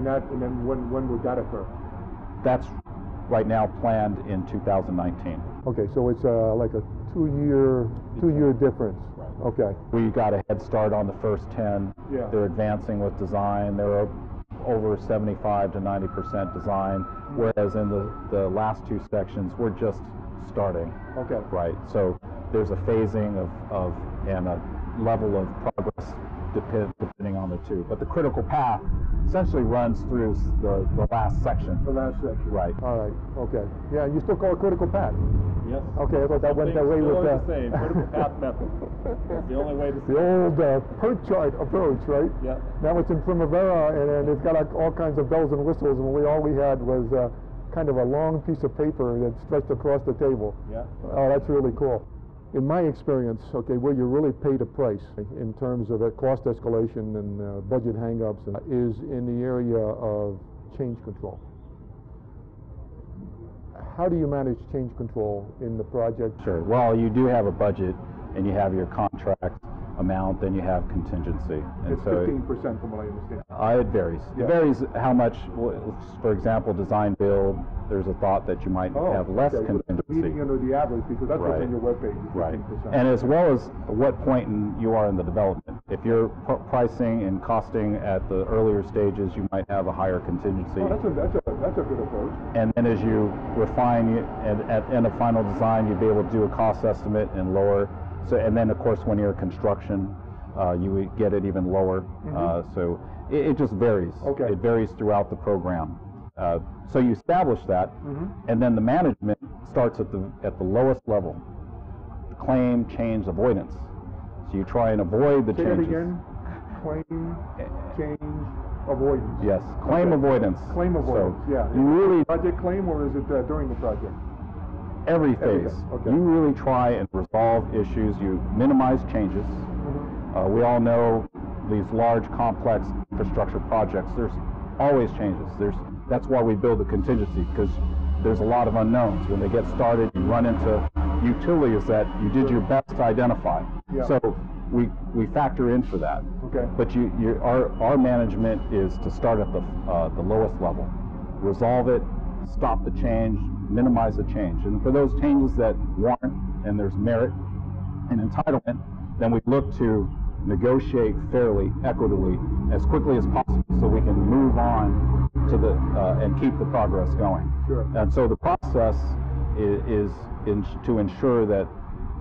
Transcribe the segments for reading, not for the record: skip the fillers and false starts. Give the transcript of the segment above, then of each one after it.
And then when would that occur? That's right now planned in 2019. Okay, so it's like a two-year difference. Right. Okay. We got a head start on the first 10. Yeah. They're advancing with design. They're over 75 to 90% design, whereas in the last two sections, we're just starting. Okay. Right. So there's a phasing of and a level of progress depending on the two. But the critical path essentially runs through the last section. The last section. Right. All right. Okay. Yeah, you still call it critical path? Yes. Okay, I thought that went that way with the same critical path method. That's the only way to the old PERT chart approach, right? Yeah. Now it's in Primavera, and it's got all kinds of bells and whistles, and all we had was kind of a long piece of paper that stretched across the table. Yeah. Oh, that's really cool. In my experience, okay, where you really paid a price in terms of cost escalation and budget hang-ups is in the area of change control. How do you manage change control in the project? Sure. Well, you do have a budget, and you have your contract amount, then you have contingency. And it's 15% from what I understand. It varies. Yeah. It varies how much, for example, design build, there's a thought that you might have less contingency. Median or the average, because that's what's on your webpage, is 15%. Right. And as well as what point you are in the development. If you're pricing and costing at the earlier stages, you might have a higher contingency. Oh, that's a good approach. And then as you refine and at the end of final design, you'd be able to do a cost estimate and lower. So, and then of course when you're construction, you would get it even lower. So it just varies. Okay. It varies throughout the program. So you establish that, and then the management starts at the lowest level. Claim change avoidance. So you try and avoid the changes. Say it again. Claim change avoidance. Yes, claim avoidance. Claim avoidance. So yeah. You really project claim, or is it during the project? Every phase. Okay. You really try and resolve issues. You minimize changes. We all know these large, complex infrastructure projects. There's always changes. That's why we build the contingency, because there's a lot of unknowns. When they get started, you run into utilities that you did your best to identify. Yeah. So we factor in for that. Okay. But our management is to start at the lowest level, resolve it, stop the change, minimize the change. And for those changes that warrant and there's merit and entitlement, then we look to negotiate fairly, equitably, as quickly as possible so we can move on to and keep the progress going. Sure. And so the process is to ensure that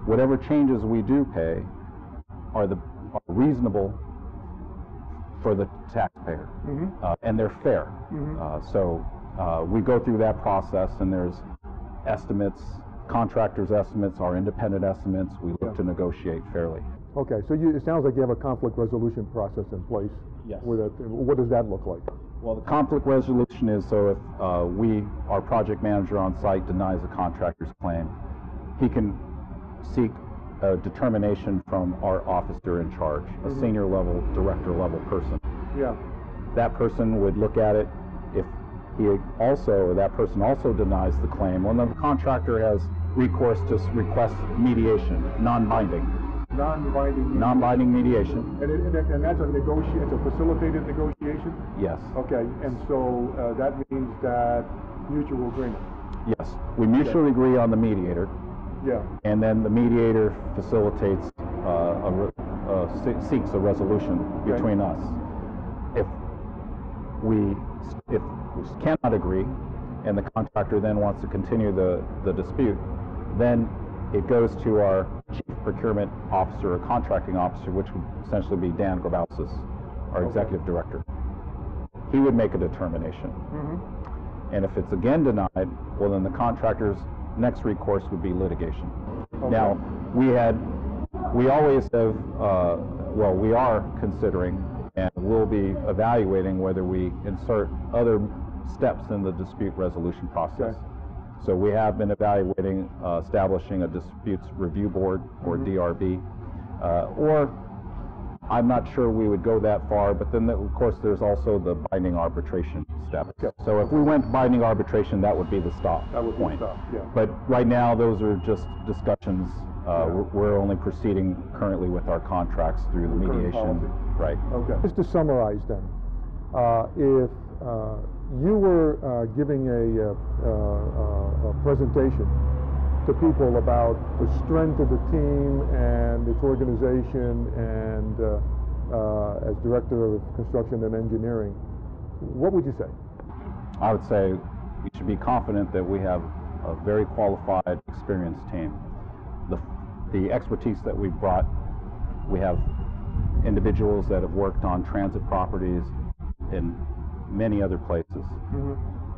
whatever changes we do pay are reasonable for the taxpayer, and they're fair. So we go through that process, and there's estimates, contractors' estimates, our independent estimates. We look to negotiate fairly. Okay, so it sounds like you have a conflict resolution process in place. Yes. What does that look like? Well, the conflict resolution is so if our project manager on site denies a contractor's claim, he can seek a determination from our officer in charge, a senior level, director level person. Yeah. That person would look at it. If that person also denies the claim, well, then the contractor has recourse to request mediation, non-binding. Non-binding mediation. And that's it's a facilitated negotiation? Yes. Okay, and so that means that mutual agreement? Yes. We mutually agree on the mediator. Yeah. And then the mediator facilitates, seeks a resolution between us. If we cannot agree, and the contractor then wants to continue the dispute, then it goes to our chief procurement officer or contracting officer, which would essentially be Dan Grabowsis, our executive director. He would make a determination. And if it's again denied, well, then the contractor's next recourse would be litigation. Now, we always have, we are considering and will be evaluating whether we insert other steps in the dispute resolution process. Okay. So we have been evaluating establishing a disputes review board, or DRB, or I'm not sure we would go that far, but then of course there's also the binding arbitration step. Okay. So if we went binding arbitration, that would be the stop point. Yeah. But right now those are just discussions. We're only proceeding currently with our contracts through the mediation. Policy. Right. Okay. Just to summarize then, if You were giving a presentation to people about the strength of the team and its organization, and as Director of Construction and Engineering. What would you say? I would say we should be confident that we have a very qualified, experienced team. The expertise that we've brought, we have individuals that have worked on transit properties in many other places.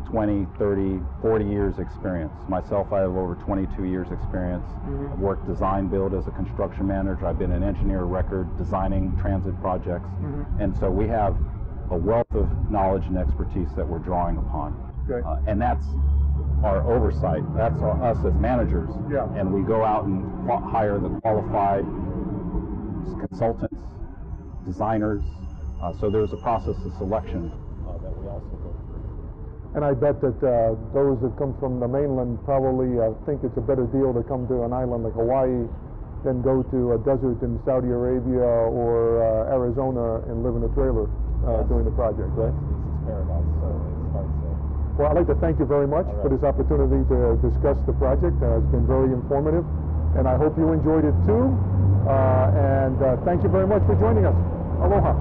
20, 30, 40 years experience. Myself, I have over 22 years experience. I've worked design build as a construction manager. I've been an engineer of record designing transit projects. And so we have a wealth of knowledge and expertise that we're drawing upon. Okay. And that's our oversight. That's us as managers. Yeah. And we go out and hire the qualified consultants, designers. So there's a process of selection that we also go through. And I bet that those that come from the mainland probably think it's a better deal to come to an island like Hawaii than go to a desert in Saudi Arabia or Arizona and live in a trailer doing the project, right? This is paradise, so it's hard to... Well, I'd like to thank you very much for this opportunity to discuss the project. It's been very informative, and I hope you enjoyed it too. And thank you very much for joining us. Aloha.